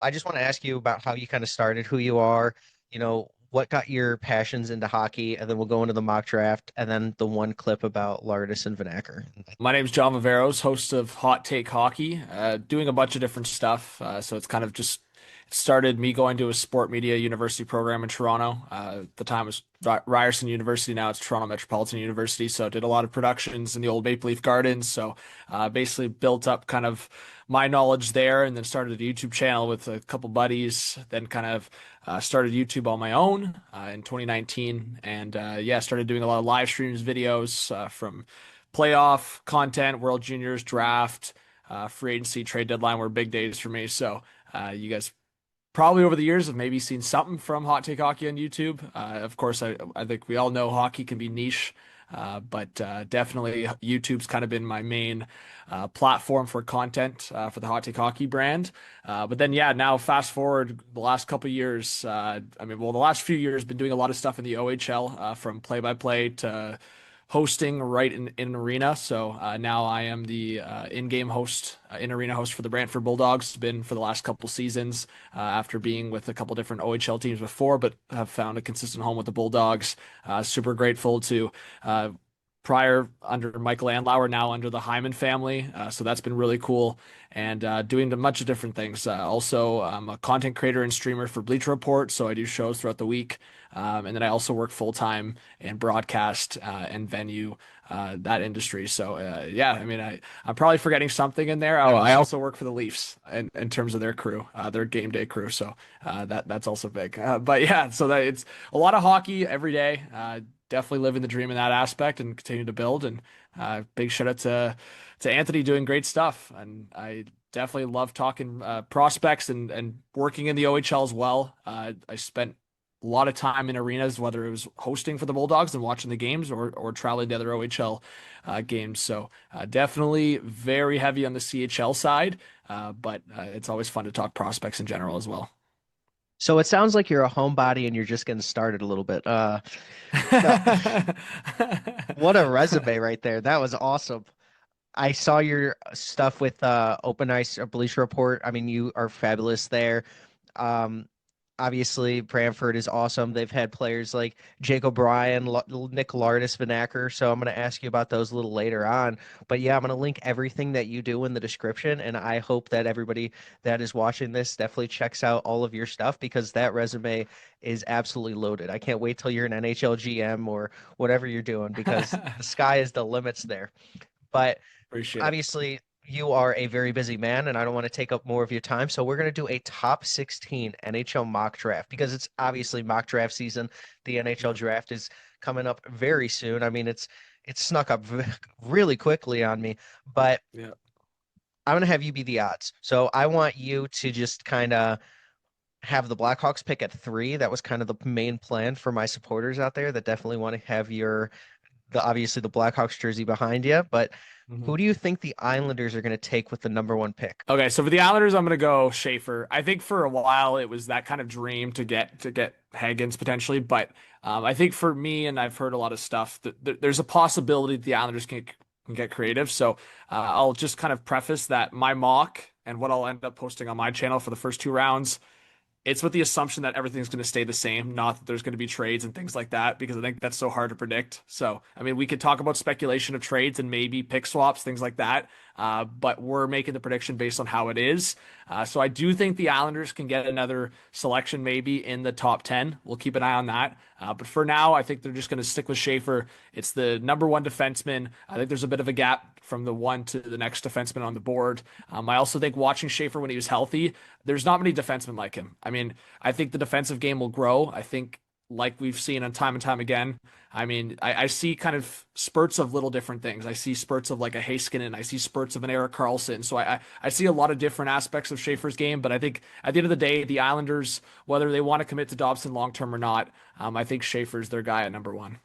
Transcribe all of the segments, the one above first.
I just want to ask you about how you kind of started, who you are, what got your passions into hockey, and then we'll go into the mock draft, and then the one clip about Lardis and Vanacker. My name's John Maveros, host of Hot Take Hockey, doing a bunch of different stuff. So it's kind of just it started me going to a sport media university program in Toronto. At the time it was Ryerson University, now it's Toronto Metropolitan University. So I did a lot of productions in the old Maple Leaf Gardens. So basically built up kind of my knowledge there, and then started a YouTube channel with a couple buddies. Then kind of started YouTube on my own in 2019, and yeah, started doing a lot of live streams, videos from playoff content, World Juniors, draft, free agency, trade deadline were big days for me. So you guys probably over the years have maybe seen something from Hot Take Hockey on YouTube. Of course, I think we all know hockey can be niche, but definitely YouTube's kind of been my main platform for content for the Hot Take Hockey brand. But then, yeah, now fast forward the last couple of years. The last few years, been doing a lot of stuff in the OHL, from play-by-play to hosting right in arena. So now I am the in-game host, in-arena host for the Brantford Bulldogs. Been for the last couple seasons after being with a couple different OHL teams before, but have found a consistent home with the Bulldogs. Super grateful to prior under Michael Andlauer, now under the Hyman family. So that's been really cool, and doing a bunch of different things. Also, I'm a content creator and streamer for Bleacher Report, so I do shows throughout the week. And then I also work full time in broadcast and venue, that industry. So yeah, I'm probably forgetting something in there. Oh, I also work for the Leafs in terms of their crew, their game day crew. So that's also big. But yeah, so that it's a lot of hockey every day. Definitely living the dream in that aspect and continue to build. And big shout out to Anthony doing great stuff. And I definitely love talking prospects and working in the OHL as well. I spent a lot of time in arenas, whether it was hosting for the Bulldogs and watching the games, or traveling to other OHL games. So definitely very heavy on the CHL side, but it's always fun to talk prospects in general as well. So it sounds like you're a homebody and you're just getting started a little bit. No, what a resume right there. That was awesome. I saw your stuff with Open Ice or Bleacher Report. I mean, you are fabulous there. Um, Obviously, Brantford is awesome. They've had players like Jake O'Brien, Nick Lardis, Vanacker. So I'm going to ask you about those a little later on. But yeah, I'm going to link everything that you do in the description. And I hope that everybody that is watching this definitely checks out all of your stuff because that resume is absolutely loaded. I can't wait till you're an NHL GM or whatever you're doing because the sky is the limits there. But Appreciate it. obviously, you are a very busy man, and I don't want to take up more of your time. So we're going to do a top 16 NHL mock draft because it's obviously mock draft season. The NHL Yeah. draft is coming up very soon. I mean, it's snuck up really quickly on me, but Yeah. I'm going to have you be the odds. So I want you to just kind of have the Blackhawks pick at 3. That was kind of the main plan for my supporters out there that definitely want to have the obviously the Blackhawks jersey behind you, but Mhm. who do you think the Islanders are going to take with the number 1 pick? Okay, so for the Islanders, I'm gonna go Schaefer. I think for a while it was that kind of dream to get Higgins potentially, but I think for me, and I've heard a lot of stuff that there's a possibility that the Islanders can get creative. So I'll just kind of preface that my mock and what I'll end up posting on my channel for the first 2 rounds, it's with the assumption that everything's going to stay the same, not that there's going to be trades and things like that, because I think that's so hard to predict. So, I mean, we could talk about speculation of trades and maybe pick swaps, things like that. But we're making the prediction based on how it is. So I do think the Islanders can get another selection maybe in the top 10. We'll keep an eye on that. But for now, I think they're just going to stick with Schaefer. It's the number 1 defenseman. I think there's a bit of a gap from the one to the next defenseman on the board. I also think watching Schaefer when he was healthy, there's not many defensemen like him. I mean, I think the defensive game will grow. I think, like we've seen on time and time again. I mean, I see kind of spurts of little different things. I see spurts of like a Heiskanen. I see spurts of an Erik Karlsson. So I see a lot of different aspects of Schaefer's game. But I think at the end of the day, the Islanders, whether they want to commit to Dobson long term or not, I think Schaefer's their guy at number 1.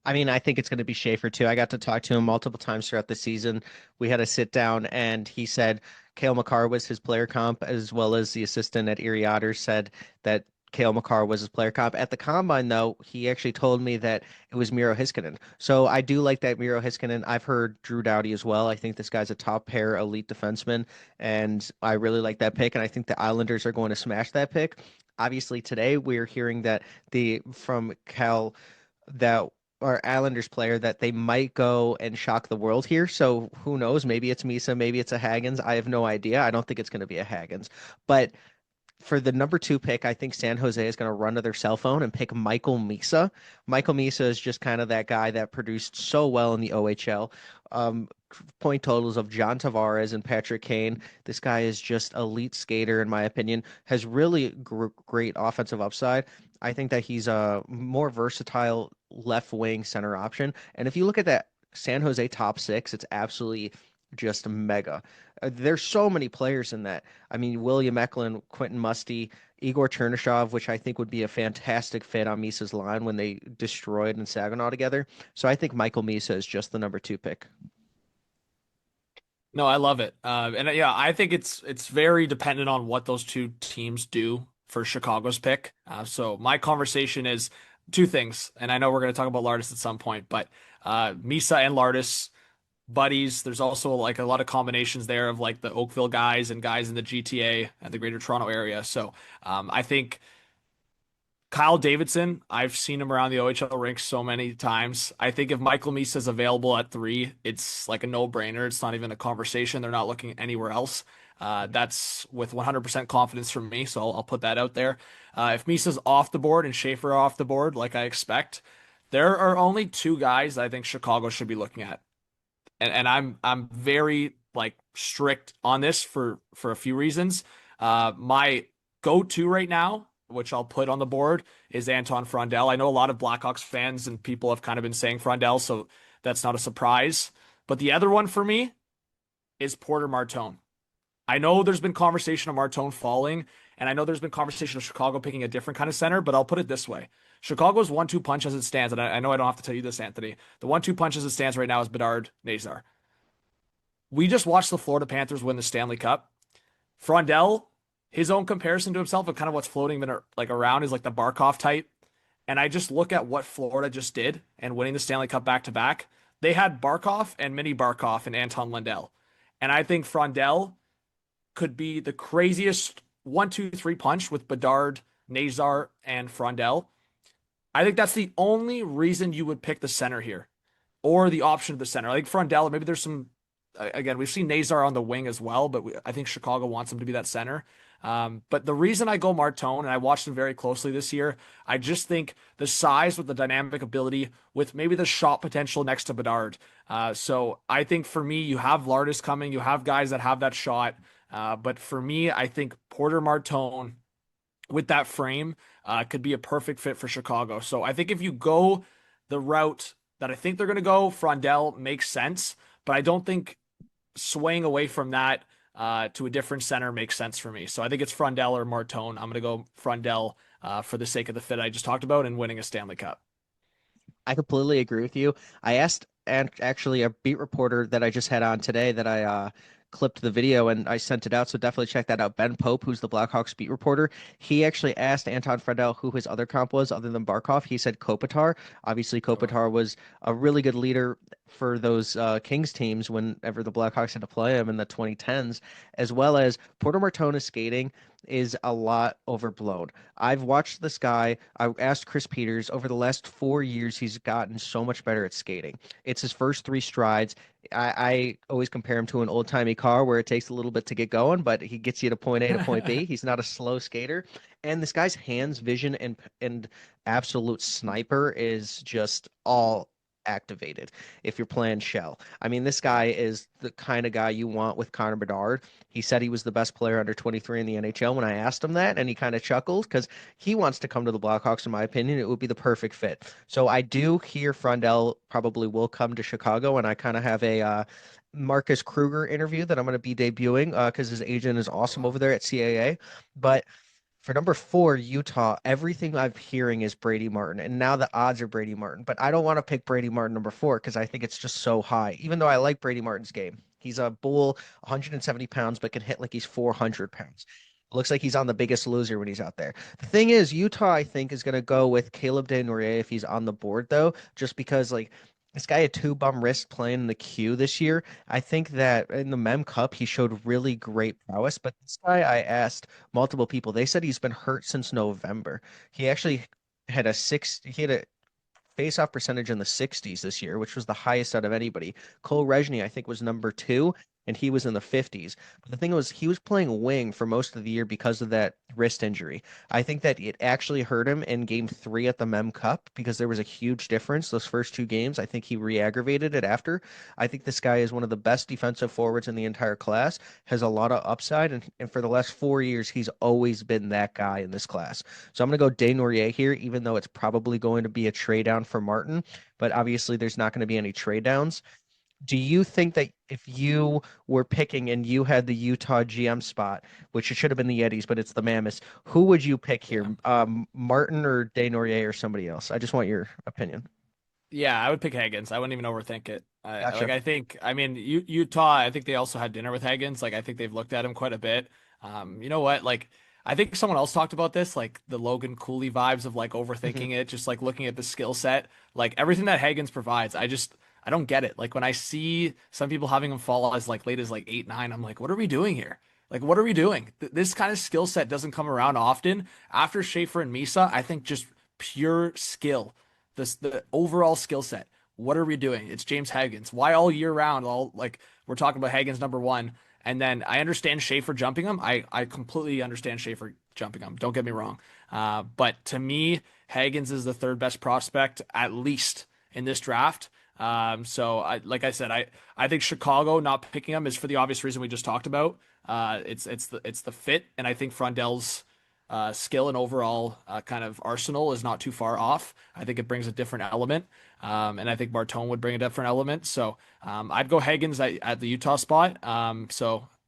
I mean, I think it's going to be Schaefer too. I got to talk to him multiple times throughout the season. We had a sit down, and he said Kale McCarr was his player comp, as well as the assistant at Erie Otters said that Kale McCarr was his player comp. At the combine, though, he actually told me that it was Miro Heiskanen. So I do like that Miro Heiskanen. I've heard Drew Doughty as well. I think this guy's a top pair elite defenseman, and I really like that pick. And I think the Islanders are going to smash that pick. Obviously, today we're hearing that the from Cal that our Islanders player that they might go and shock the world here. So who knows? Maybe it's Misa, maybe it's a Haggins. I have no idea. I don't think it's going to be a Haggins, but for the number two pick, I think San Jose is going to run to their cell phone and pick Michael Misa. Michael Misa is just kind of that guy that produced so well in the OHL. Um, Point totals of John Tavares and Patrick Kane. This guy is just elite skater, in my opinion, has really great offensive upside. I think that he's a more versatile left wing center option. And if you look at that San Jose top six, it's absolutely just mega. There's so many players in that. I mean, William Eklund, Quentin Musty, Igor Chernyshov, which I think would be a fantastic fit on Misa's line when they destroyed and Saginaw together. So I think Michael Misa is just the number two pick. No, I love it. And yeah, I think it's very dependent on what those two teams do for Chicago's pick. So my conversation is two things, and I know we're going to talk about Lardis at some point, but Misa and Lardis buddies. There's also like a lot of combinations there of like the Oakville guys and guys in the GTA and the Greater Toronto area. So I think Kyle Davidson, I've seen him around the OHL rink so many times. I think if Michael Misa is available at 3, it's like a no-brainer. It's not even a conversation. They're not looking anywhere else. That's with 100% confidence from me, so I'll put that out there. If Misa's off the board and Schaefer are off the board, like I expect, there are only two guys that I think Chicago should be looking at, and I'm very like strict on this for a few reasons. My go-to right now, which I'll put on the board, is Anton Frondell. I know a lot of Blackhawks fans and people have kind of been saying Frondell, so that's not a surprise. But the other one for me is Porter Marton. I know there's been conversation of Marton falling, and I know there's been conversation of Chicago picking a different kind of center, but I'll put it this way. Chicago's 1-2 punch as it stands, and I know I don't have to tell you this, Anthony. The 1-2 punch as it stands right now is Bedard, Nazar. We just watched the Florida Panthers win the Stanley Cup. Frondell, his own comparison to himself and kind of what's floating like around is like the Barkov type. And I just look at what Florida just did and winning the Stanley Cup back to back. They had Barkov and Mini Barkov and Anton Lundell. And I think Frondell could be the craziest 1-2-3 punch with Bedard, Nazar, and Frondell. I think that's the only reason you would pick the center here or the option of the center. I think Frondell, maybe there's some, again, we've seen Nazar on the wing as well, but I think Chicago wants him to be that center. But the reason I go Marton, and I watched him very closely this year, I just think the size with the dynamic ability with maybe the shot potential next to Bedard. So I think for me, you have Lardis coming, you have guys that have that shot. But for me, I think Porter Marton with that frame could be a perfect fit for Chicago. So I think if you go the route that I think they're going to go, Frondell makes sense, but I don't think swaying away from that to a different center makes sense for me. So I think it's Frondell or Marton. I'm going to go Frondell for the sake of the fit I just talked about and winning a Stanley Cup. I completely agree with you. I asked and actually a beat reporter that I just had on today that I clipped the video and I sent it out. So definitely check that out. Ben Pope, who's the Blackhawks beat reporter, he actually asked Anton Frondell who his other comp was other than Barkov. He said Kopitar. Obviously, Kopitar was a really good leader for those Kings teams whenever the Blackhawks had to play him in the 2010s, as well as Porter Martona's skating is a lot overblown. I've watched this guy. I asked Chris Peters over the last 4 years, he's gotten so much better at skating. It's his first 3 strides. I always compare him to an old timey car where it takes a little bit to get going, but he gets you to point A to point B. He's not a slow skater. And this guy's hands, vision, and absolute sniper is just all activated if you're playing shell. I mean, this guy is the kind of guy you want with Connor Bedard. He said he was the best player under 23 in the NHL when I asked him that, and he kind of chuckled because he wants to come to the Blackhawks, in my opinion. It would be the perfect fit. So I do hear Frondell probably will come to Chicago, and I kind of have a Marcus Kruger interview that I'm going to be debuting because his agent is awesome over there at CAA. But for number 4, Utah, everything I'm hearing is Brady Martin, and now the odds are Brady Martin. But I don't want to pick Brady Martin number 4 because I think it's just so high, even though I like Brady Martin's game. He's a bull, 170 pounds, but can hit like he's 400 pounds. Looks like he's on the Biggest Loser when he's out there. The thing is, Utah, I think, is going to go with Caleb DeNore if he's on the board, though, just because, like, this guy had two bum wrists playing in the queue this year. I think that in the Mem Cup, he showed really great prowess. But this guy, I asked multiple people, they said he's been hurt since November. He actually he had a face-off percentage in the 60s this year, which was the highest out of anybody. Cole Resny, I think, was number two, and he was in the 50s. But the thing was, he was playing wing for most of the year because of that wrist injury. I think that it actually hurt him in game three at the Mem Cup because there was a huge difference those first two games. I think he re-aggravated it after. I think this guy is one of the best defensive forwards in the entire class, has a lot of upside, and for the last 4 years, he's always been that guy in this class. So I'm going to go Desnoyers here, even though it's probably going to be a trade down for Marton, but obviously there's not going to be any trade downs. Do you think that if you were picking and you had the Utah GM spot, which it should have been the Yetis, but it's the Mammoths, who would you pick here? Yeah. Martin or Desnoyers or somebody else? I just want your opinion. Yeah, I would pick Higgins. I wouldn't even overthink it. Gotcha. I mean, Utah, I think they also had dinner with Higgins. Like, I think they've looked at him quite a bit. You know what? Like, I think someone else talked about this, like the Logan Cooley vibes of like Hmm. overthinking it, just like looking at the skill set, like everything that Higgins provides. I don't get it. Like when I see some people having him fall as like late as like 8, 9, I'm like, what are we doing here? Like, what are we doing? This kind of skill set doesn't come around often. After Schaefer and Misa, I think just pure skill the overall skill set. What are we doing? It's James Higgins. Why all year round? All like we're talking about Higgins number one, and then I understand Schaefer jumping him. I completely understand Schaefer jumping him. Don't get me wrong. But to me, Higgins is the third best prospect at least in this draft. Like I said, I think Chicago not picking him is for the obvious reason we just talked about. It's the fit, and I think Frondell's skill and overall kind of arsenal is not too far off. I think it brings a different element, and I think Marton would bring a different element. I'd go Higgins at the Utah spot. I'm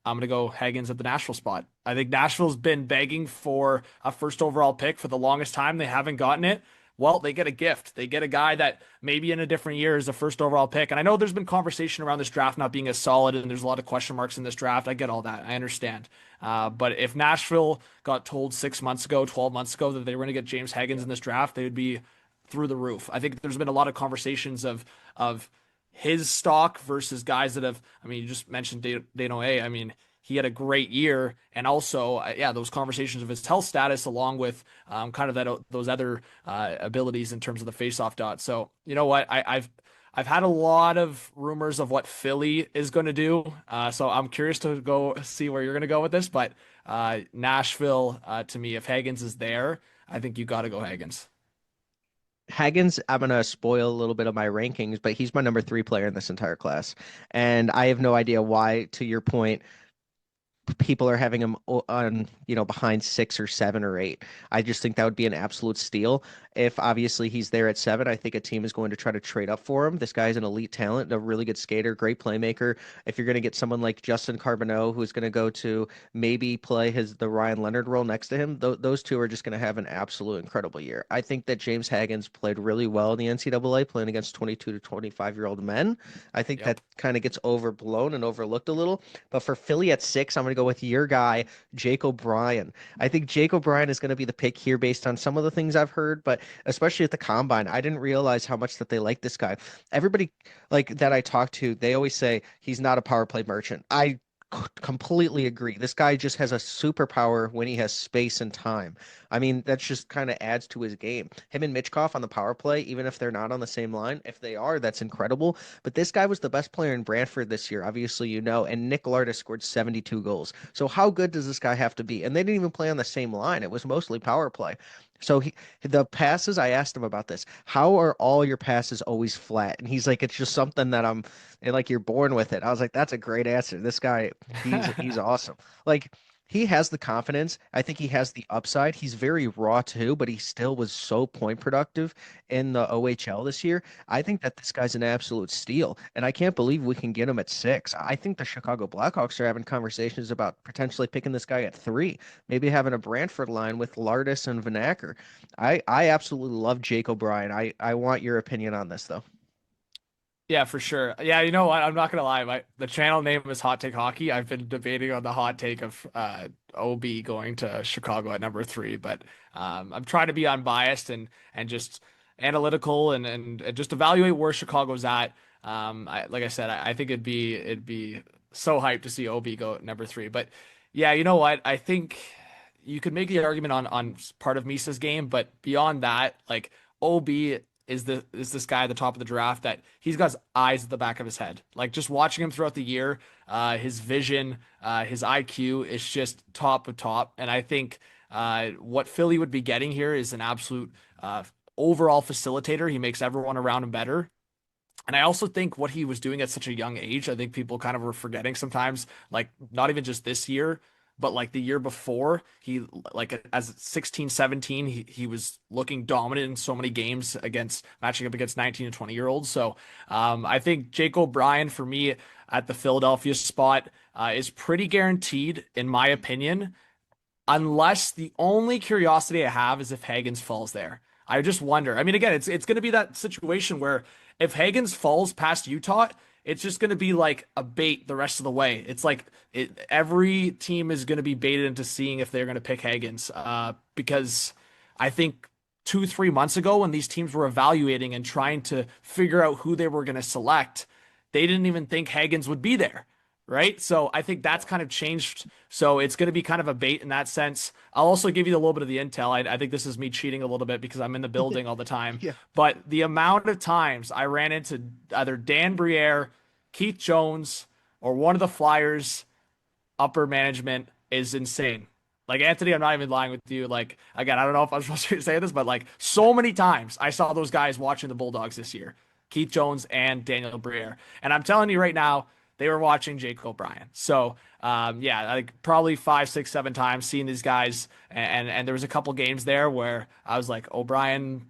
gonna go Higgins at the Nashville spot. I think Nashville's been begging for a first overall pick for the longest time. They haven't gotten it. Well, they get a gift. They get a guy that maybe in a different year is a first overall pick. And I know there's been conversation around this draft not being as solid, and there's a lot of question marks in this draft. I get all that. I understand. But if Nashville got told 6 months ago, 12 months ago that they were going to get James Higgins in this draft, they would be through the roof. I think there's been a lot of conversations of his stock versus guys that have. I mean, you just mentioned Desnoyers. I mean, he had a great year, and also, yeah, those conversations of his health status, along with kind of those other abilities in terms of the faceoff dot. So you know what, I've had a lot of rumors of what Philly is going to do. So I'm curious to go see where you're going to go with this. But Nashville, to me, if Higgins is there, I think you got to go Higgins. Haggins, I'm gonna spoil a little bit of my rankings, but he's my number three player in this entire class. And I have no idea why, to your point, people are having him on, behind 6 or 7 or 8. I just think that would be an absolute steal. If obviously he's there at 7, I think a team is going to try to trade up for him. This guy's an elite talent, a really good skater, great playmaker. If you're going to get someone like Justin Carboneau, who's going to go to maybe play the Ryan Leonard role next to him, those two are just going to have an absolute incredible year. I think that James Haggins played really well in the NCAA, playing against 22 to 25-year-old men. I think that Yep. kind of gets overblown and overlooked a little. But for Philly at 6, I'm going to go with your guy, Jake O'Brien. I think Jake O'Brien is going to be the pick here based on some of the things I've heard, but especially at the combine, I didn't realize how much that they like this guy. Everybody like that I talk to, they always say he's not a power play merchant. I completely agree. This guy just has a superpower when he has space and time. I mean, that's just kind of adds to his game. Him and Mitchkov on the power play, even if they're not on the same line, if they are, that's incredible. But this guy was the best player in Brantford this year, obviously, and Nick Lardis scored 72 goals. So how good does this guy have to be? And they didn't even play on the same line. It was mostly power play. So the passes, I asked him about this. How are all your passes always flat? And he's like, it's just something that and like you're born with it. I was like, that's a great answer. This guy, he's awesome. Like he has the confidence. I think he has the upside. He's very raw too, but he still was so point productive in the OHL this year. I think that this guy's an absolute steal, and I can't believe we can get him at 6. I think the Chicago Blackhawks are having conversations about potentially picking this guy at 3, maybe having a Brantford line with Lardis and Vanacker. I absolutely love Jake O'Brien. I want your opinion on this though. Yeah, for sure. Yeah, you know what? I'm not gonna lie. The channel name is Hot Take Hockey. I've been debating on the hot take of OB going to Chicago at number three, but I'm trying to be unbiased and just analytical and just evaluate where Chicago's at. Like I said, I think it'd be so hyped to see OB go at number three. But yeah, you know what? I think you could make the argument on part of Misa's game, but beyond that, like OB is this guy at the top of the draft that he's got eyes at the back of his head. Like just watching him throughout the year, his vision, his IQ is just top of top. And I think what Philly would be getting here is an absolute overall facilitator. He makes everyone around him better. And I also think what he was doing at such a young age, I think people kind of were forgetting sometimes, like not even just this year, but like the year before, he like as 16, 17, he was looking dominant in so many games against matching up against 19 and 20-year-olds. So I think Jake O'Brien for me at the Philadelphia spot is pretty guaranteed, in my opinion, unless the only curiosity I have is if Hagens falls there. I just wonder. I mean, again, it's going to be that situation where if Hagens falls past Utah, it's just going to be like a bait the rest of the way. It's like every team is going to be baited into seeing if they're going to pick Hagens, because I think 2, 3 months ago when these teams were evaluating and trying to figure out who they were going to select, they didn't even think Hagens would be there. Right. So I think that's kind of changed. So it's going to be kind of a bait in that sense. I'll also give you a little bit of the intel. I think this is me cheating a little bit because I'm in the building all the time. Yeah. But the amount of times I ran into either Dan Briere, Keith Jones, or one of the Flyers upper management is insane. Like Anthony, I'm not even lying with you. Like again, I don't know if I'm supposed to say this, but like so many times I saw those guys watching the Bulldogs this year, Keith Jones and Daniel Briere, and I'm telling you right now, they were watching Jake O'Brien. So yeah, like probably 5, 6, 7 times seeing these guys, and there was a couple games there where I was like O'Brien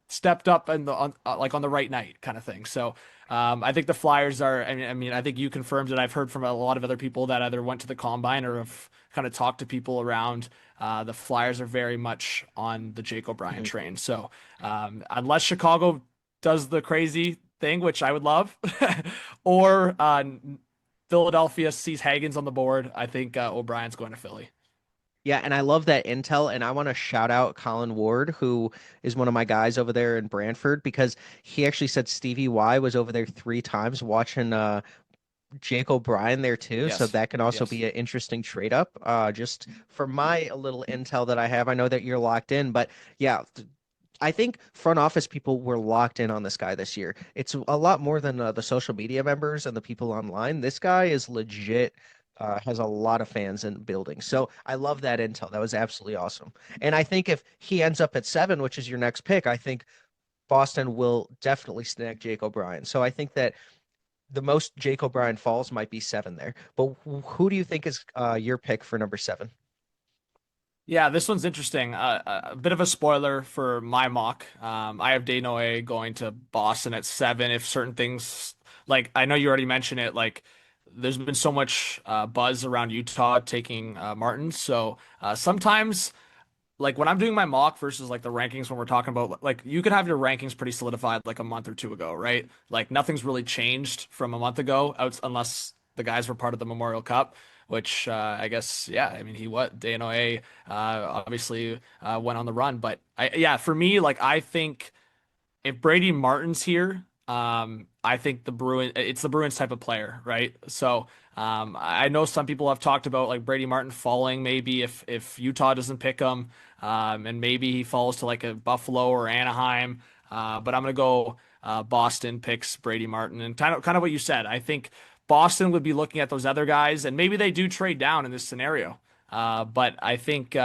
stepped up and like on the right night kind of thing. So I think the Flyers are. I mean, I think you confirmed it. I've heard from a lot of other people that either went to the combine or have kind of talked to people around. The Flyers are very much on the Jake O'Brien Mhm. train. So unless Chicago does the crazy thing, which I would love, or Philadelphia sees Hagens on the board, I think O'Brien's going to Philly. Yeah, and I love that intel, and I want to shout out Colin Ward, who is one of my guys over there in Brantford, because he actually said Stevie Y was over there 3 times watching Jake O'Brien there too, so Yes. that can also Yes. be an interesting trade up. Just for my little intel that I have, I know that you're locked in, but yeah, I think front office people were locked in on this guy this year. It's a lot more than the social media members and the people online. This guy is legit. Has a lot of fans in the building. So I love that intel. That was absolutely awesome. And I think if he ends up at 7, which is your next pick, I think Boston will definitely snag Jake O'Brien. So I think that the most Jake O'Brien falls might be 7 there. But who do you think is your pick for number 7? Yeah, this one's interesting. A bit of a spoiler for my mock. I have DeNore going to Boston at 7. If certain things, like I know you already mentioned it, like there's been so much buzz around Utah taking Martin. So sometimes, like when I'm doing my mock versus like the rankings when we're talking about, like you could have your rankings pretty solidified like a month or two ago, right? Like nothing's really changed from a month ago, out unless the guys were part of the Memorial Cup, which I guess, yeah, I mean, he what Danoa obviously went on the run, but yeah, for me, like I think if Brady Martin's here, I think it's the Bruins type of player, right? So I know some people have talked about like Brady Martin falling maybe if Utah doesn't pick him, and maybe he falls to like a Buffalo or Anaheim. But I'm gonna go Boston picks Brady Martin, and kind of what you said. I think Boston would be looking at those other guys, and maybe they do trade down in this scenario. But I think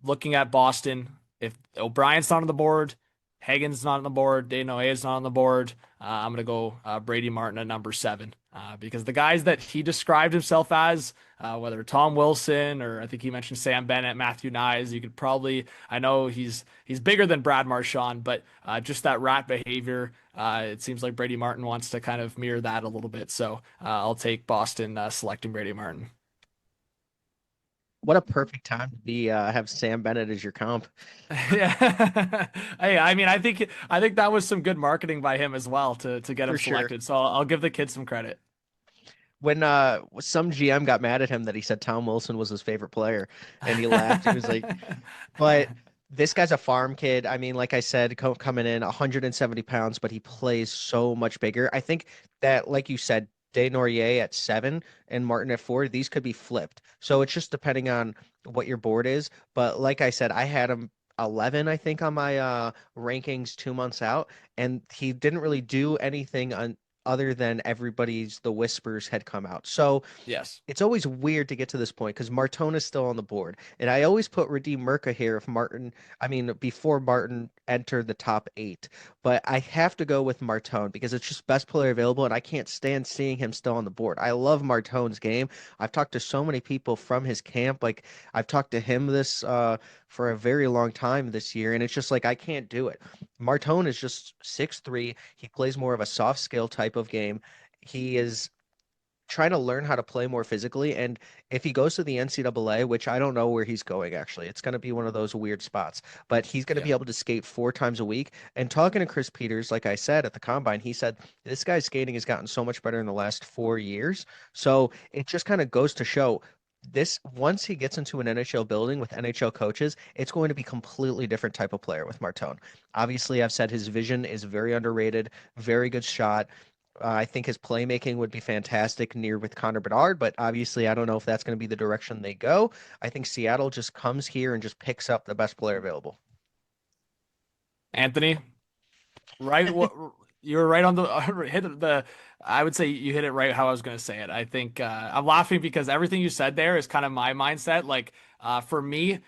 looking at Boston, if O'Brien's not on the board, Hagen's not on the board, Danoa is not on the board, I'm going to go Brady Martin at number 7 because the guys that he described himself as, whether Tom Wilson or I think he mentioned Sam Bennett, Matthew Nyes, you could probably, I know he's bigger than Brad Marchand, but just that rat behavior, it seems like Brady Martin wants to kind of mirror that a little bit. So I'll take Boston selecting Brady Martin. What a perfect time to be have Sam Bennett as your comp. Yeah. Hey, I mean, I think that was some good marketing by him as well to get him For sure. selected. So I'll give the kid some credit. When some GM got mad at him that he said Tom Wilson was his favorite player, and he laughed. He was like, but this guy's a farm kid. I mean, like I said, coming in 170 pounds, but he plays so much bigger. I think that, like you said, DeNore at 7 and Martin at 4, these could be flipped. So it's just depending on what your board is. But like I said, I had him 11, I think, on my rankings 2 months out, and he didn't really do anything other than everybody's the whispers had come out. So Yes. it's always weird to get to this point because Marton is still on the board. And I always put Redeem Mirka here if Martin, I mean, before Martin entered the top 8. But I have to go with Marton because it's just best player available, and I can't stand seeing him still on the board. I love Marton's game. I've talked to so many people from his camp. Like, I've talked to him this for a very long time this year, and it's just like I can't do it. Marton is just 6'3". He plays more of a soft skill type of game. He is trying to learn how to play more physically. And if he goes to the NCAA, which I don't know where he's going actually, it's going to be one of those weird spots, but he's going to Yeah. be able to skate 4 times a week. And talking to Chris Peters, like I said at the combine, he said this guy's skating has gotten so much better in the last 4 years. So it just kind of goes to show this once he gets into an NHL building with NHL coaches, it's going to be completely different type of player with Martone. Obviously, I've said his vision is very underrated, very good shot. I think his playmaking would be fantastic near with Connor Bedard, but obviously I don't know if that's going to be the direction they go. I think Seattle just comes here and just picks up the best player available. Anthony, right what you're right on the hit the I would say you hit it right how I was going to say it. I think I'm laughing because everything you said there is kind of my mindset. Like for me,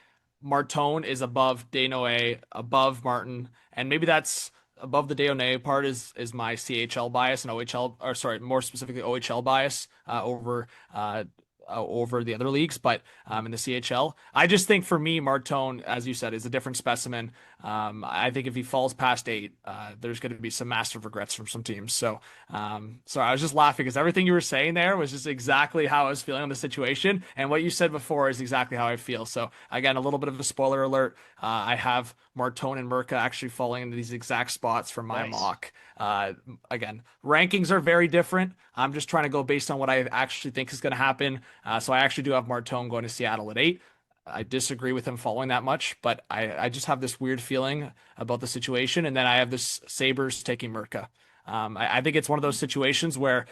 Martone is above Desnoyers, above Martin, and maybe that's above the Desnoyers part is my CHL bias and OHL, or sorry, more specifically OHL bias over the other leagues, but in the CHL, I just think for me, Martone, as you said, is a different specimen. I think if he falls past 8, there's going to be some massive regrets from some teams. So I was just laughing because everything you were saying there was just exactly how I was feeling on the situation, and what you said before is exactly how I feel. So again, a little bit of a spoiler alert. I have Martone and Mirka actually falling into these exact spots for my Nice. mock. Again, rankings are very different. I'm just trying to go based on what I actually think is going to happen. So I actually do have Martone going to Seattle at 8. I disagree with him following that much, but I just have this weird feeling about the situation. And then I have this Sabres taking Mirka. I think it's one of those situations where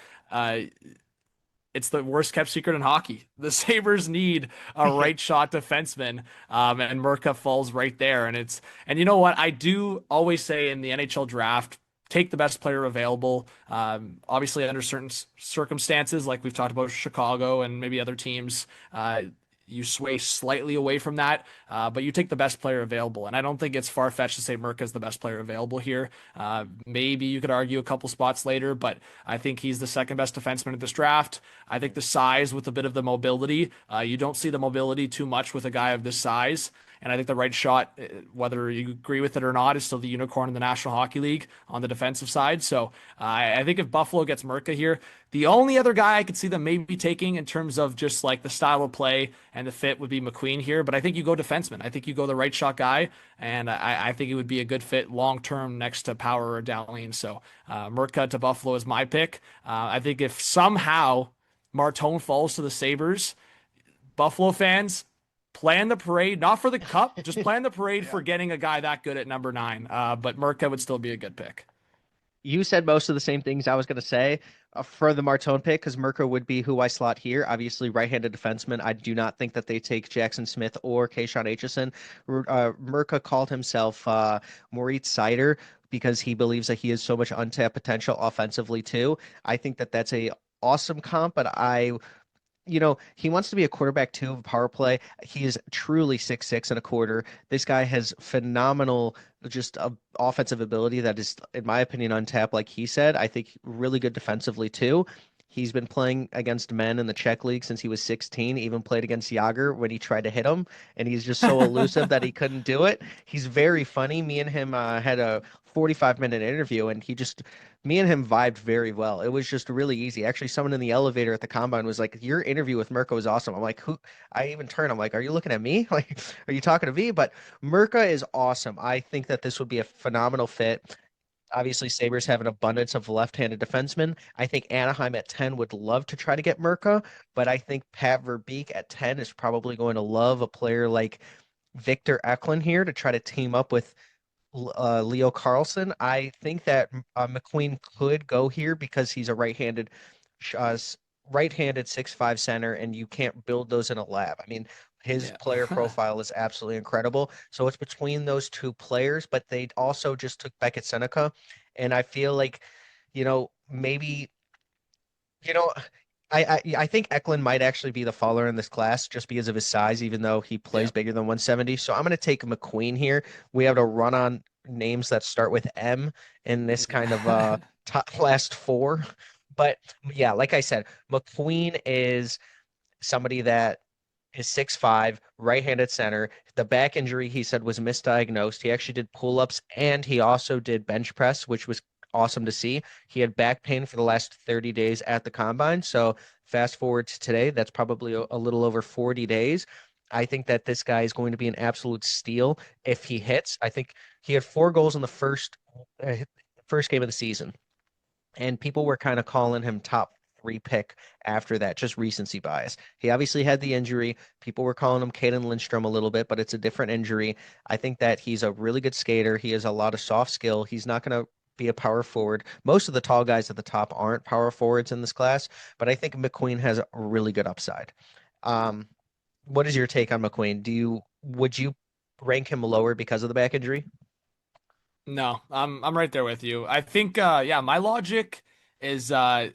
it's the worst kept secret in hockey. The Sabres need a right shot defenseman, and Mirka falls right there. And you know what? I do always say in the NHL draft, take the best player available. Obviously, under certain circumstances, like we've talked about Chicago and maybe other teams, you sway slightly away from that, but you take the best player available. And I don't think it's far fetched to say Mirka is the best player available here. Maybe you could argue a couple spots later, but I think he's the second best defenseman at this draft. I think the size with a bit of the mobility, you don't see the mobility too much with a guy of this size. And I think the right shot, whether you agree with it or not, is still the unicorn in the National Hockey League on the defensive side. So I think if Buffalo gets Mirka here, the only other guy I could see them maybe taking in terms of just like the style of play and the fit would be McQueen here. But I think you go defenseman. I think you go the right shot guy. And I think it would be a good fit long term next to Power or Dowling. So Mirka to Buffalo is my pick. I think if somehow Martone falls to the Sabres, Buffalo fans, plan the parade, not for the cup, just plan the parade Yeah. for getting a guy that good at number 9. But Mirka would still be a good pick. You said most of the same things I was going to say for the Martone pick because Mirka would be who I slot here. Obviously, right-handed defenseman. I do not think that they take Jackson Smith or Kayshawn Acheson. Mirka called himself Moritz Seider because he believes that he has so much untapped potential offensively too. I think that that's a awesome comp, but he wants to be a quarterback too of a power play. He is truly 6'6" and a quarter. This guy has phenomenal just offensive ability that is, in my opinion, untapped, like he said. I think really good defensively too. He's been playing against men in the Czech league since he was 16, even played against Yager when he tried to hit him, and he's just so elusive that he couldn't do it. He's very funny. Me and him had a 45-minute interview, and me and him vibed very well. It was just really easy. Actually, someone in the elevator at the combine was like, "Your interview with Mirka was awesome." I'm like, "Who?" I even turned. I'm like, "Are you looking at me? Like, are you talking to me?" But Mirka is awesome. I think that this would be a phenomenal fit. Obviously, Sabres have an abundance of left-handed defensemen. I think Anaheim at 10 would love to try to get Mirka, but I think Pat Verbeek at 10 is probably going to love a player like Victor Eklund here to try to team up with Leo Carlson. I think that McQueen could go here because he's a uh, right-handed 6'5" center, and you can't build those in a lab. I mean, his Yeah. player profile is absolutely incredible. So it's between those two players, but they also just took Beckett Seneca, and I feel like, maybe you know, I think Eklund might actually be the faller in this class just because of his size, even though he plays Yeah. bigger than 170. So I'm going to take McQueen here. We have to run on names that start with M in this kind of top last four. But yeah, like I said, McQueen is somebody that is 6'5", right-handed center. The back injury, he said, was misdiagnosed. He actually did pull-ups and he also did bench press, which was awesome to see. He had back pain for the last 30 days at the combine. So fast forward to today, that's probably a little over 40 days. I think that this guy is going to be an absolute steal if he hits. I think he had 4 goals in the uh, first game of the season, and people were kind of calling him top 3 pick after that, just recency bias. He obviously had the injury. People were calling him Caden Lindstrom a little bit, but it's a different injury. I think that he's a really good skater. He has a lot of soft skill. He's not going to be a power forward. Most of the tall guys at the top aren't power forwards in this class, but I think McQueen has a really good upside. Um, what is your take on McQueen? Would you rank him lower because of the back injury? No, I'm right there with you. I think yeah, my logic is the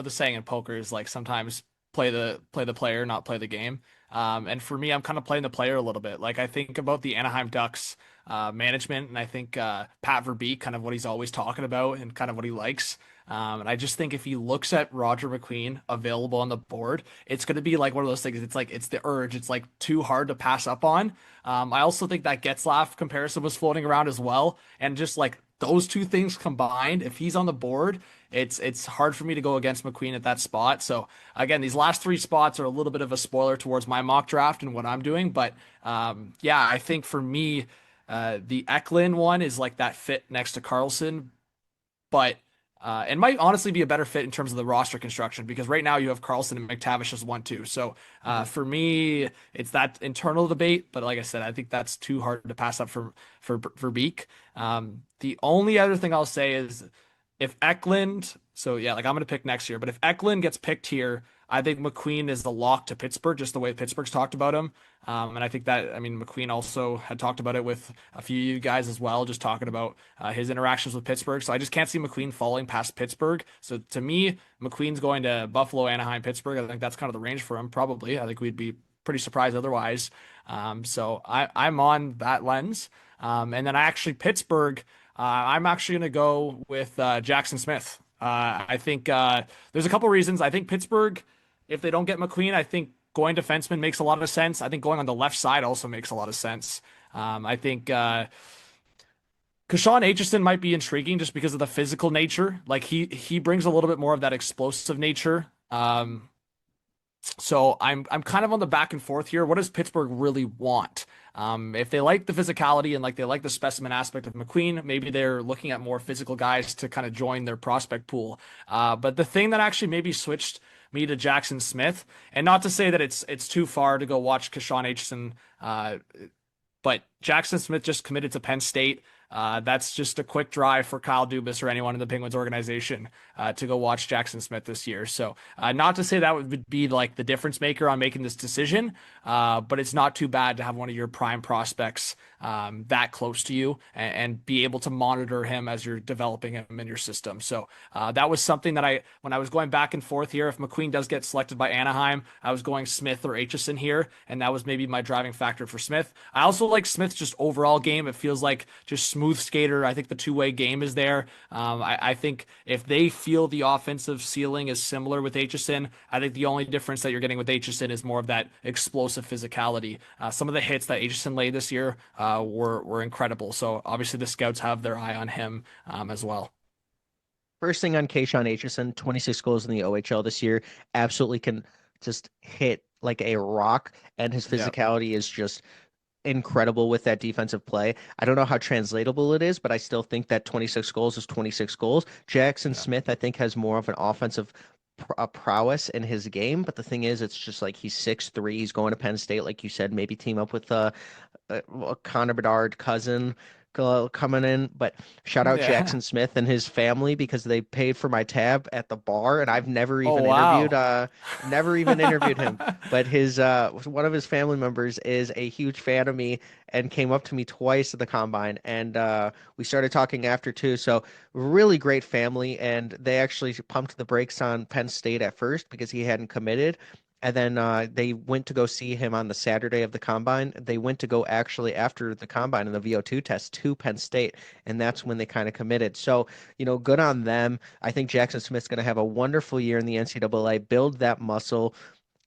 saying in poker is like sometimes play the player, not play the game. And for me, I'm kind of playing the player a little bit. Like I think about the Anaheim Ducks management, and I think Pat Verbeek, kind of what he's always talking about and kind of what he likes. And I just think if he looks at Roger McQueen available on the board, it's going to be like one of those things. It's like it's the urge. It's like too hard to pass up on. I also think that Getzlaf comparison was floating around as well, and just like those two things combined, if he's on the board, it's hard for me to go against McQueen at that spot. So again, these last three spots are a little bit of a spoiler towards my mock draft and what I'm doing, but yeah, I think for me, the Eklund one is like that fit next to Carlson, but it might honestly be a better fit in terms of the roster construction because right now you have Carlson and McTavish as 1-2. So Mhm. for me, it's that internal debate. But like I said, I think that's too hard to pass up for Beek. The only other thing I'll say is if Eklund, so yeah, like I'm gonna pick next year, but if Eklund gets picked here, I think McQueen is the lock to Pittsburgh, just the way Pittsburgh's talked about him. And I think that, I mean, McQueen also had talked about it with a few of you guys as well, just talking about his interactions with Pittsburgh. So I just can't see McQueen falling past Pittsburgh. So to me, McQueen's going to Buffalo, Anaheim, Pittsburgh. I think that's kind of the range for him, probably. I think we'd be pretty surprised otherwise. So I'm on that lens. And then I actually, Pittsburgh, I'm actually going to go with Jackson Smith. I think there's a couple reasons. I think Pittsburgh, if they don't get McQueen, I think going defenseman makes a lot of sense. I think going on the left side also makes a lot of sense. I think Kashawn Acheson might be intriguing just because of the physical nature. Like he brings a little bit more of that explosive nature. So I'm kind of on the back and forth here. What does Pittsburgh really want? If they like the physicality and like they like the specimen aspect of McQueen, maybe they're looking at more physical guys to kind of join their prospect pool. But the thing that actually maybe switched me to Jackson Smith, and not to say that it's too far to go watch Kashawn Acheson, but Jackson Smith just committed to Penn State. That's just a quick drive for Kyle Dubas or anyone in the Penguins organization to go watch Jackson Smith this year. So, not to say that would be like the difference maker on making this decision, but it's not too bad to have one of your prime prospects that close to you and be able to monitor him as you're developing him in your system. So, that was something that when I was going back and forth here, if McQueen does get selected by Anaheim, I was going Smith or Acheson here, and that was maybe my driving factor for Smith. I also like Smith's just overall game. It feels like just smooth smooth skater. I think the two-way game is there. I think if they feel the offensive ceiling is similar with Acheson, I think the only difference that you're getting with Acheson is more of that explosive physicality. Some of the hits that Acheson laid this year were incredible. So obviously the scouts have their eye on him as well. First thing on Keishon Acheson, 26 goals in the OHL this year, absolutely can just hit like a rock, and his Yeah. physicality is just incredible with that defensive play. I don't know how translatable it is, but I still think that 26 goals is 26 goals. Jackson Yeah. Smith, I think, has more of an offensive prowess in his game, but the thing is, it's just like he's 6'3". He's going to Penn State, like you said, maybe team up with Connor Bedard cousin coming in. But shout out Yeah. Jackson Smith and his family because they paid for my tab at the bar, and I've Oh, wow. never even interviewed him. But his one of his family members is a huge fan of me and came up to me twice at the combine, and we started talking after too. So really great family, and they actually pumped the brakes on Penn State at first because he hadn't committed. And then they went to go see him on the Saturday of the combine. They went to go actually after the combine and the VO2 test to Penn State, and that's when they kind of committed. So, good on them. I think Jackson Smith's going to have a wonderful year in the NCAA, build that muscle.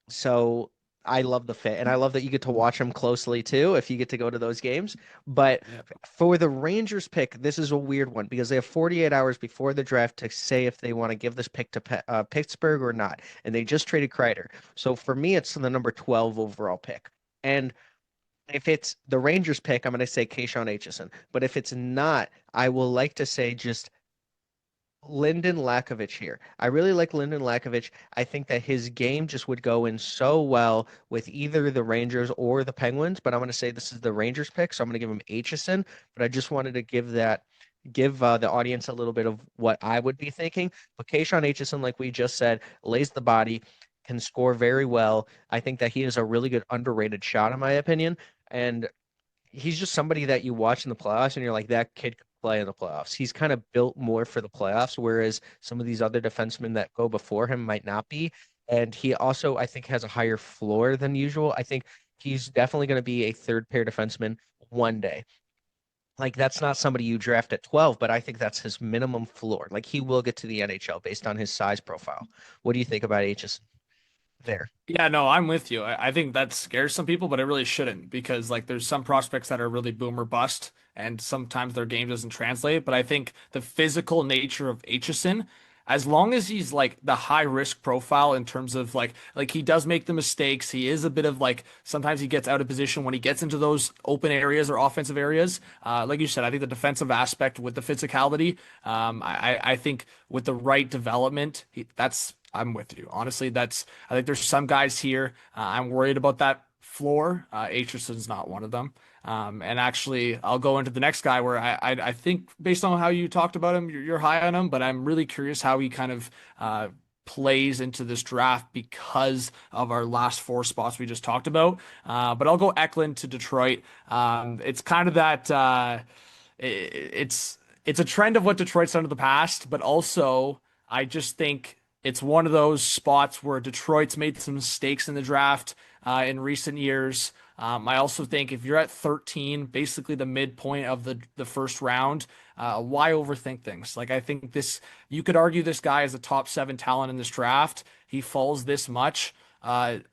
So I love the fit, and I love that you get to watch them closely too if you get to go to those games. But Yeah. for the Rangers pick, this is a weird one because they have 48 hours before the draft to say if they want to give this pick to Pittsburgh or not, and they just traded Kreider. So for me, it's the number 12 overall pick. And if it's the Rangers pick, I'm going to say Keishon Acheson. But if it's not, I will like to say just Lyndon Lakovich here. I really like Lyndon Lakovich. I think that his game just would go in so well with either the Rangers or the Penguins, but I'm going to say this is the Rangers pick, so I'm going to give him Acheson, but I just wanted to give the audience a little bit of what I would be thinking. But Keishon Acheson, like we just said, lays the body, can score very well. I think that he is a really good underrated shot in my opinion, and he's just somebody that you watch in the playoffs and you're like, that kid could play in the playoffs. He's kind of built more for the playoffs, whereas some of these other defensemen that go before him might not be. And he also, I think, has a higher floor than usual. I think he's definitely going to be a third pair defenseman one day. Like that's not somebody you draft at 12, but I think that's his minimum floor. Like he will get to the NHL based on his size profile. What do you think about H's there? Yeah, no, I'm with you. I think that scares some people, but it really shouldn't because like there's some prospects that are really boom or bust, and sometimes their game doesn't translate. But I think the physical nature of Acheson, as long as he's like the high risk profile in terms of like he does make the mistakes, he is a bit of like sometimes he gets out of position when he gets into those open areas or offensive areas. Like you said, I think the defensive aspect with the physicality, I think with the right development, that's I'm with you. Honestly, I think there's some guys here. I'm worried about that floor. Acheson's not one of them. And actually, I'll go into the next guy where I think based on how you talked about him, you're high on him, but I'm really curious how he kind of plays into this draft because of our last four spots we just talked about. But I'll go Eklund to Detroit. It's kind of that it's a trend of what Detroit's done in the past, but also I just think it's one of those spots where Detroit's made some mistakes in the draft in recent years. I also think if you're at 13, basically the midpoint of the first round, why overthink things? Like I think you could argue this guy is a top seven talent in this draft. He falls this much. To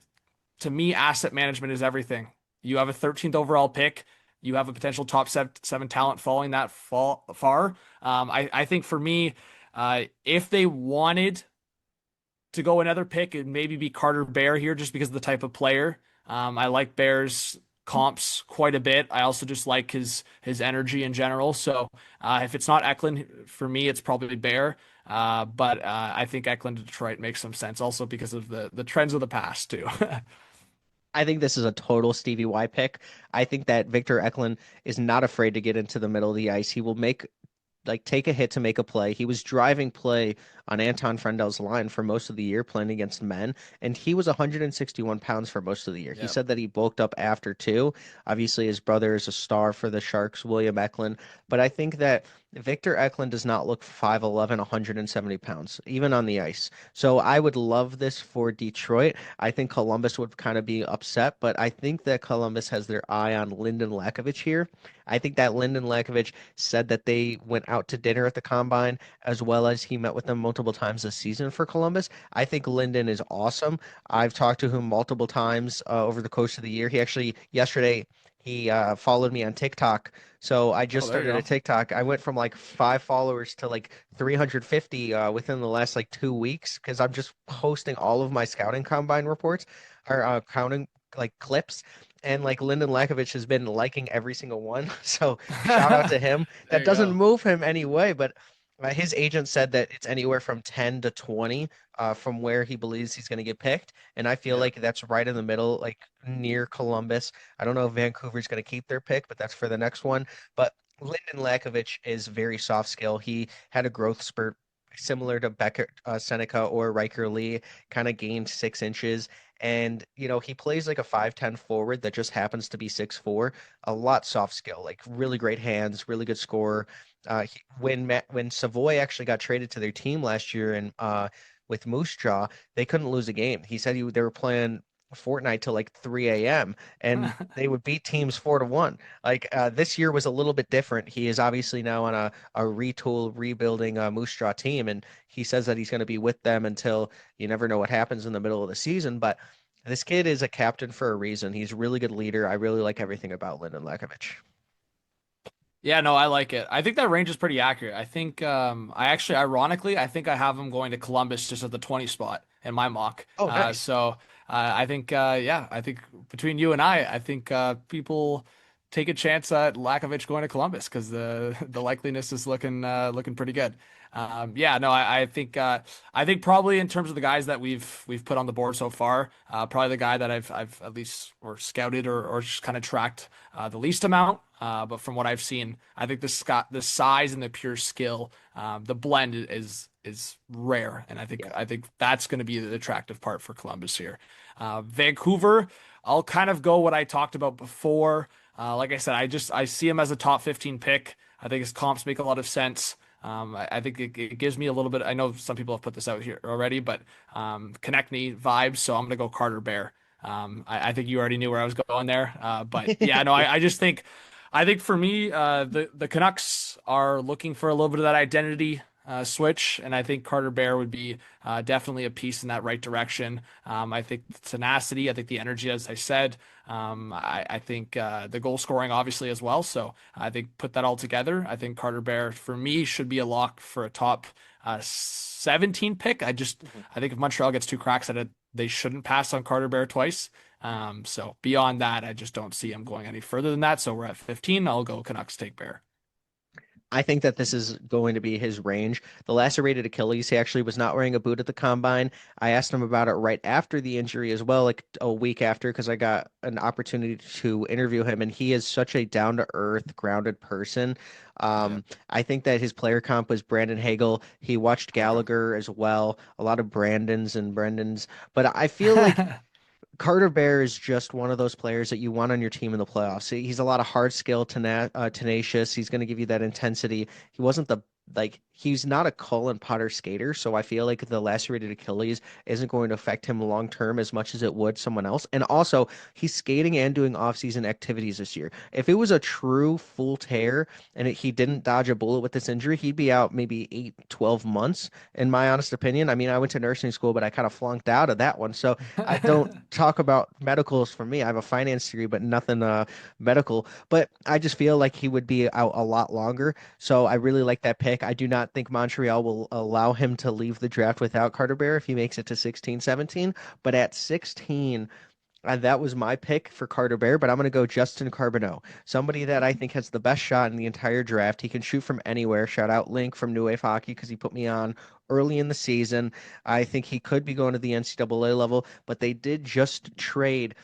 me, asset management is everything. You have a 13th overall pick. You have a potential top seven talent falling that far. I think for me, if they wanted to go another pick and maybe be Carter Bear here just because of the type of player. I like Bear's comps quite a bit. I also just like his energy in general. So if it's not Eklund for me, it's probably Bear. But I think Eklund to Detroit makes some sense also because of the trends of the past too. I think this is a total Stevie Y pick. I think that Victor Eklund is not afraid to get into the middle of the ice. He will take a hit to make a play. He was driving play on Anton Frondell's line for most of the year playing against men, and he was 161 pounds for most of the year. He Yeah. said that he bulked up after too. Obviously, his brother is a star for the Sharks, William Eklund, but I think that Victor Eklund does not look 5'11", 170 pounds, even on the ice. So I would love this for Detroit. I think Columbus would kind of be upset, but I think that Columbus has their eye on Lyndon Lakovich here. I think that Lyndon Lakovich said that they went out to dinner at the combine as well as he met with them multiple times this season for Columbus. I think Lyndon is awesome. I've talked to him multiple times over the course of the year. He actually yesterday he followed me on TikTok. So I just Oh, there you started a go. TikTok. I went from like 5 followers to like 350 within the last like 2 weeks because I'm just posting all of my scouting combine reports or counting like clips. And like Lyndon Lakovich has been liking every single one. So shout out to him. There That you doesn't go. move him anyway, but his agent said that it's anywhere from 10 to 20 from where he believes he's going to get picked. And I feel Yeah. like that's right in the middle, like near Columbus. I don't know if Vancouver's going to keep their pick, but that's for the next one. But Lyndon Lakovich is very soft skill. He had a growth spurt similar to Becker, Seneca or Riker Lee, kind of gained 6 inches. And, he plays like a 5'10" forward that just happens to be 6'4". A lot soft skill, like really great hands, really good scorer. When Savoy actually got traded to their team last year and with Moose Jaw, they couldn't lose a game. He said they were playing Fortnite till like 3 a.m. and they would beat teams 4-1. Like this year was a little bit different. He is obviously now on a retool, rebuilding Moose Jaw team, and he says that he's going to be with them until you never know what happens in the middle of the season. But this kid is a captain for a reason. He's a really good leader. I really like everything about Lyndon Lakovich. Yeah, no, I like it. I think that range is pretty accurate. I think I actually ironically I think I have him going to Columbus just at the 20 spot in my mock. Oh, nice. I think yeah, I think between you and I think people take a chance at Lakovic going to Columbus because the likeliness is looking pretty good. Yeah, no, I think probably in terms of the guys that we've put on the board so far, probably the guy that I've at least or scouted or just kind of tracked the least amount. But from what I've seen, I think the size and the pure skill, the blend is rare, and Yeah. I think that's going to be the attractive part for Columbus here. Vancouver, I'll kind of go what I talked about before. Like I said, I see him as a top 15 pick. I think his comps make a lot of sense. I think it gives me a little bit. I know some people have put this out here already, but Konechny vibes. So I'm gonna go Carter Bear. I think you already knew where I was going there. But yeah, no, Yeah. I think for me, the Canucks are looking for a little bit of that identity switch, and I think Carter Bear would be definitely a piece in that right direction. I think the tenacity, I think the energy, as I said, I think the goal scoring obviously as well. So I think put that all together, I think Carter Bear for me should be a lock for a top 17 pick. I think if Montreal gets two cracks at it, they shouldn't pass on Carter Bear twice. So beyond that, I just don't see him going any further than that. So we're at 15. I'll go Canucks take Bear. I think that this is going to be his range. The lacerated Achilles, he actually was not wearing a boot at the combine. I asked him about it right after the injury as well, like a week after, because I got an opportunity to interview him, and he is such a down-to-earth, grounded person. Yeah, I think that his player comp was Brandon Hagel. He watched okay. Gallagher as well, a lot of Brandons and Brendans. But I feel like Carter Bear is just one of those players that you want on your team in the playoffs. He's a lot of hard skill, tenacious. He's going to give you that intensity. He wasn't the he's not a Cullen Potter skater, so I feel like the lacerated Achilles isn't going to affect him long term as much as it would someone else. And also, he's skating and doing off-season activities this year. If it was a true full tear and he didn't dodge a bullet with this injury, he'd be out maybe 8, 12 months, in my honest opinion. I mean, I went to nursing school, but I kind of flunked out of that one. So I don't talk about medicals for me. I have a finance degree, but nothing medical. But I just feel like he would be out a lot longer. So I really like that pick. I do not think Montreal will allow him to leave the draft without Carter Bear if he makes it to 16, 17. But at 16, that was my pick for Carter Bear, but I'm going to go Justin Carboneau, somebody that I think has the best shot in the entire draft. He can shoot from anywhere. Shout out Link from New Wave Hockey because he put me on early in the season. I think he could be going to the NCAA level, but they did just trade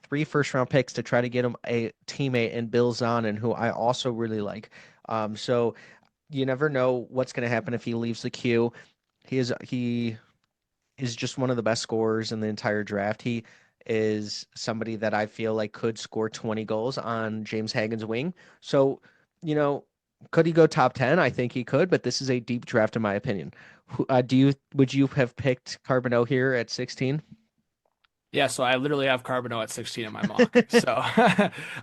3 first-round picks to try to get him a teammate in Bill Zonin, who I also really like. So you never know what's going to happen if he leaves the queue. He is just one of the best scorers in the entire draft. He is somebody that I feel like could score 20 goals on James Hagen's wing. So, you know, could he go top 10? I think he could, but this is a deep draft in my opinion. Would you have picked Carboneau here at 16? Yeah, so I literally have Carboneau at 16 in my mock. So,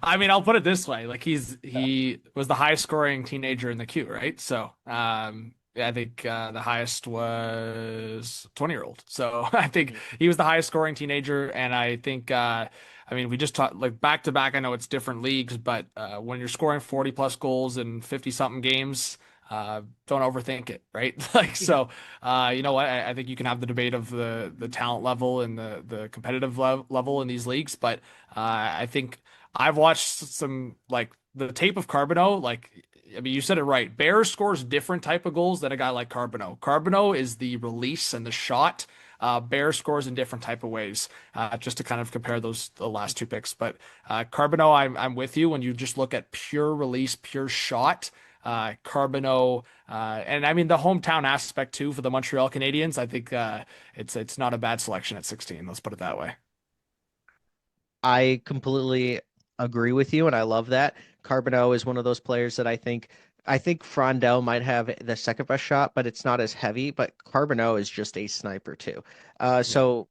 I mean, I'll put it this way: like he was the highest scoring teenager in the queue, right? So, yeah, I think the highest was 20-year-old. So, I think he was the highest scoring teenager, and I think, I mean, we just talked like back to back. I know it's different leagues, but when you're scoring 40 plus goals in 50 something games. Don't overthink it, right? Like Yeah. so, you know what? I think you can have the debate of the talent level and the competitive level in these leagues, but I think I've watched some like the tape of Carboneau. Like, I mean, you said it right. Bear scores different type of goals than a guy like Carboneau. Carboneau is the release and the shot. Bear scores in different type of ways. Just to kind of compare the last two picks, but Carboneau, I'm with you when you just look at pure release, pure shot. Carboneau, and I mean the hometown aspect too for the Montreal Canadiens. I think it's not a bad selection at 16. Let's put it that way. I completely agree with you, and I love that. Carboneau is one of those players that I think Frondell might have the second best shot, but it's not as heavy. But Carboneau is just a sniper too. Yeah. So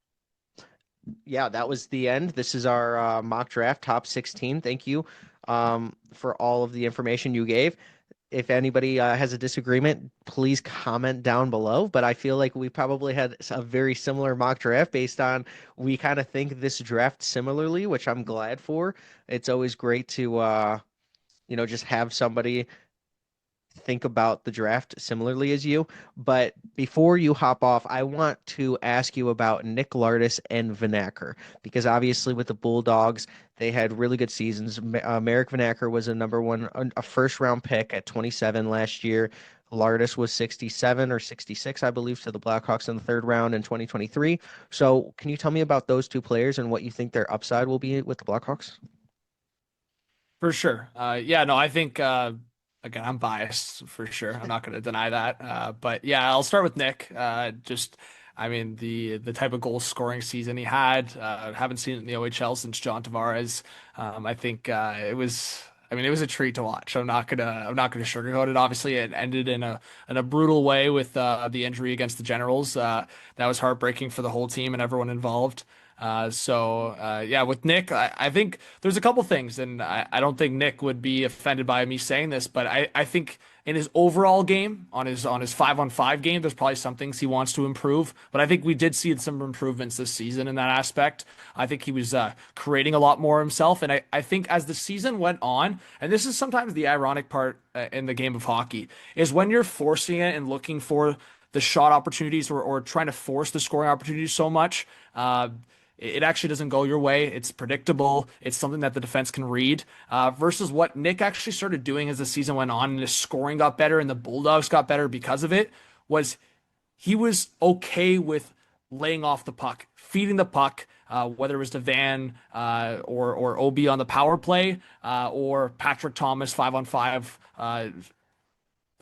yeah, that was the end. This is our mock draft top 16. Thank you for all of the information you gave. If anybody has a disagreement, please comment down below. But I feel like we probably had a very similar mock draft based on we kind of think this draft similarly, which I'm glad for. It's always great to just have somebody think about the draft similarly as you. But before you hop off, I want to ask you about Nick Lardis and Vanacker because obviously with the Bulldogs, they had really good seasons. Merrick Vanacker was a number one, a first round pick at 27 last year. Lardis was 67 or 66, I believe, to the Blackhawks in the third round in 2023. So, can you tell me about those two players and what you think their upside will be with the Blackhawks? For sure. Yeah, no, I think again, I'm biased for sure. I'm not going to deny that. But yeah, I'll start with Nick. Just, I mean, the type of goal scoring season he had. Haven't seen it in the OHL since John Tavares. I think it was. I mean, it was a treat to watch. I'm not gonna sugarcoat it. Obviously, it ended in a brutal way with the injury against the Generals. That was heartbreaking for the whole team and everyone involved. Yeah, with Nick, I think there's a couple things, and I don't think Nick would be offended by me saying this, but I think in his overall game, on his 5-on-5 game, there's probably some things he wants to improve. But I think we did see some improvements this season in that aspect. I think he was creating a lot more himself, and I think as the season went on, and this is sometimes the ironic part in the game of hockey, is when you're forcing it and looking for the shot opportunities or trying to force the scoring opportunities so much. It actually doesn't go your way. It's predictable. It's something that the defense can read. Versus what Nick actually started doing as the season went on and his scoring got better and the Bulldogs got better because of it was he was okay with laying off the puck, feeding the puck, whether it was to Van or OB on the power play or Patrick Thomas 5-on-5.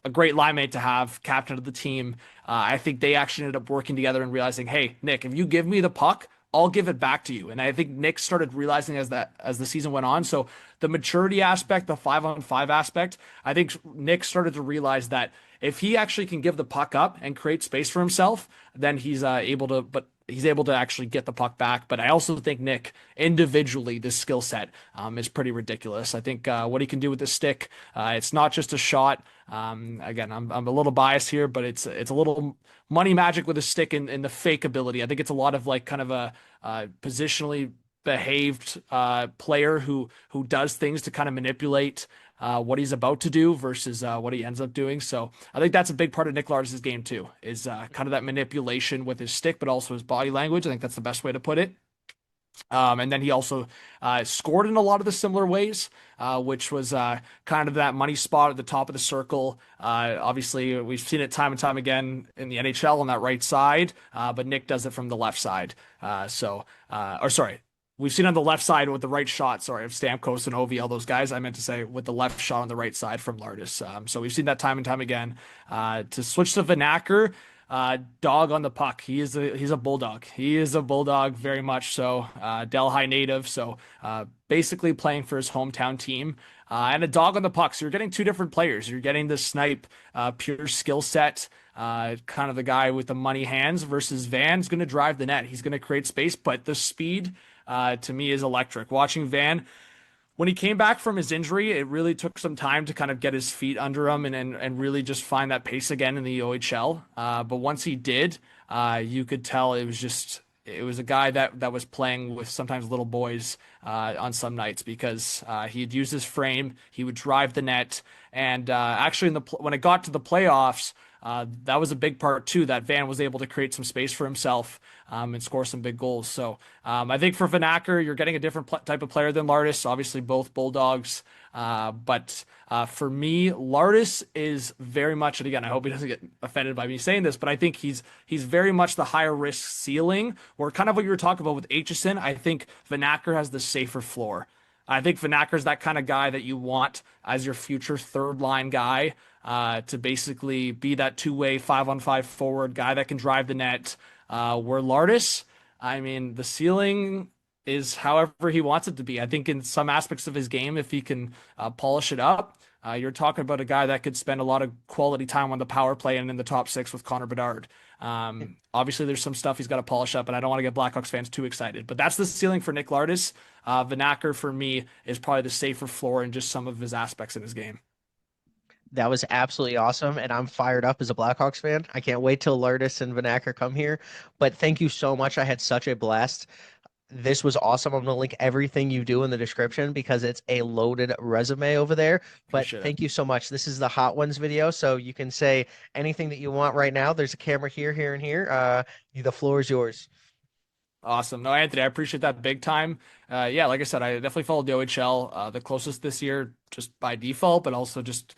A great line mate to have, captain of the team. I think they actually ended up working together and realizing, hey, Nick, if you give me the puck, I'll give it back to you. And I think Nick started realizing as the season went on. So the maturity aspect, the 5-on-5 aspect, I think Nick started to realize that if he actually can give the puck up and create space for himself, then he's able to actually get the puck back. But I also think Nick individually, this skill set is pretty ridiculous. I think what he can do with the stick, it's not just a shot. Again, I'm a little biased here, but it's a little money magic with a stick and the fake ability. I think it's a lot of like kind of a positionally behaved player who does things to kind of manipulate what he's about to do versus what he ends up doing. So I think that's a big part of Nick Lardis' game too, is kind of that manipulation with his stick, but also his body language. I think that's the best way to put it. And then he also scored in a lot of the similar ways, which was kind of that money spot at the top of the circle. Obviously, we've seen it time and time again in the NHL on that right side, but Nick does it from the left side. Or sorry, we've seen on the left side with the right shot, sorry, of Stamkos and Ovi, all those guys. I meant to say with the left shot on the right side from Lardis. So we've seen that time and time again. To switch to Vanacker, Dog on the puck. He's a bulldog. He is a bulldog very much so. Delhi native, so basically playing for his hometown team. And a dog on the puck. So you're getting two different players. You're getting the snipe, pure skill set, kind of the guy with the money hands versus Van's going to drive the net. He's going to create space, but the speed to me is electric. Watching Van when he came back from his injury, it really took some time to kind of get his feet under him and really just find that pace again in the OHL. But once he did, you could tell it was a guy that was playing with sometimes little boys on some nights because he'd use his frame, he would drive the net, and actually when it got to the playoffs. That was a big part too, that Van was able to create some space for himself and score some big goals. So I think for Vanacker, you're getting a different type of player than Lardis. Obviously, both Bulldogs. But for me, Lardis is very much, and again, I hope he doesn't get offended by me saying this, but I think he's very much the higher risk ceiling, or kind of what you were talking about with Acheson. I think Vanacker has the safer floor. I think Vanacker's that kind of guy that you want as your future third line guy to basically be that two-way 5-on-5 forward guy that can drive the net. Where Lardis, I mean, the ceiling is however he wants it to be. I think in some aspects of his game, if he can polish it up, you're talking about a guy that could spend a lot of quality time on the power play and in the top six with Connor Bedard. Obviously, there's some stuff he's got to polish up, and I don't want to get Blackhawks fans too excited. But that's the ceiling for Nick Lardis. Vanacker, for me, is probably the safer floor in just some of his aspects in his game. That was absolutely awesome, and I'm fired up as a Blackhawks fan. I can't wait till Lardis and Vanacker come here. But thank you so much. I had such a blast. This was awesome. I'm going to link everything you do in the description because it's a loaded resume over there. But Appreciate it. thank you so much. This is the Hot Ones video, so you can say anything that you want right now. There's a camera here, here, and here. The floor is yours. Awesome. No, Anthony, I appreciate that big time. Yeah, like I said, I definitely followed the OHL, the closest this year just by default, but also just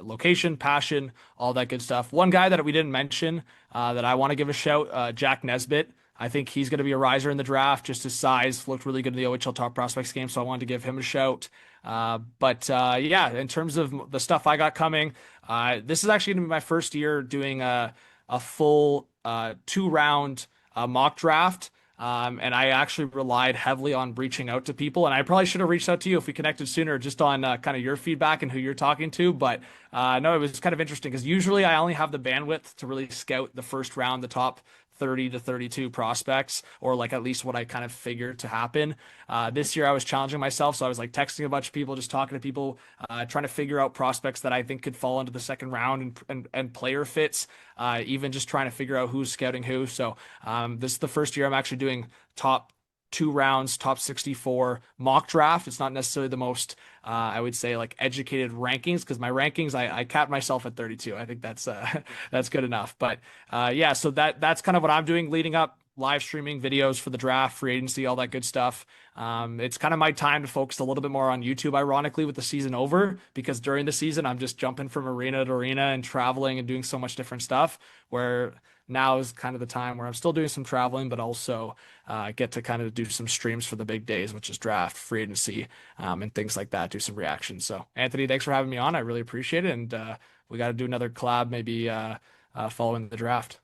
location, passion, all that good stuff. One guy that we didn't mention that I want to give a shout, Jack Nesbitt. I think he's going to be a riser in the draft. Just his size looked really good in the OHL Top Prospects game, so I wanted to give him a shout. Yeah, in terms of the stuff I got coming, this is actually going to be my first year doing a full 2-round mock draft. And I actually relied heavily on reaching out to people. And I probably should have reached out to you if we connected sooner, just on kind of your feedback and who you're talking to. But no, it was kind of interesting because usually I only have the bandwidth to really scout the first round, the top 30 to 32 prospects, or like at least what I kind of figured to happen. This year I was challenging myself. So I was like texting a bunch of people, just talking to people, trying to figure out prospects that I think could fall into the second round and player fits, even just trying to figure out who's scouting who. So this is the first year I'm actually doing top 2 rounds, top 64 mock draft. It's not necessarily the most, I would say, like educated rankings, because my rankings, I capped myself at 32. I think that's that's good enough. But yeah, so that's kind of what I'm doing leading up, live streaming videos for the draft, free agency, all that good stuff. It's kind of my time to focus a little bit more on YouTube, ironically, with the season over, because during the season, I'm just jumping from arena to arena and traveling and doing so much different stuff, where now is kind of the time where I'm still doing some traveling, but also get to kind of do some streams for the big days, which is draft, free agency, and things like that, do some reactions. So, Anthony, thanks for having me on. I really appreciate it. And we got to do another collab maybe following the draft.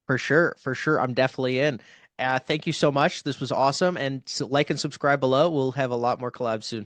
For sure. For sure. I'm definitely in. Thank you so much. This was awesome. And like and subscribe below. We'll have a lot more collabs soon.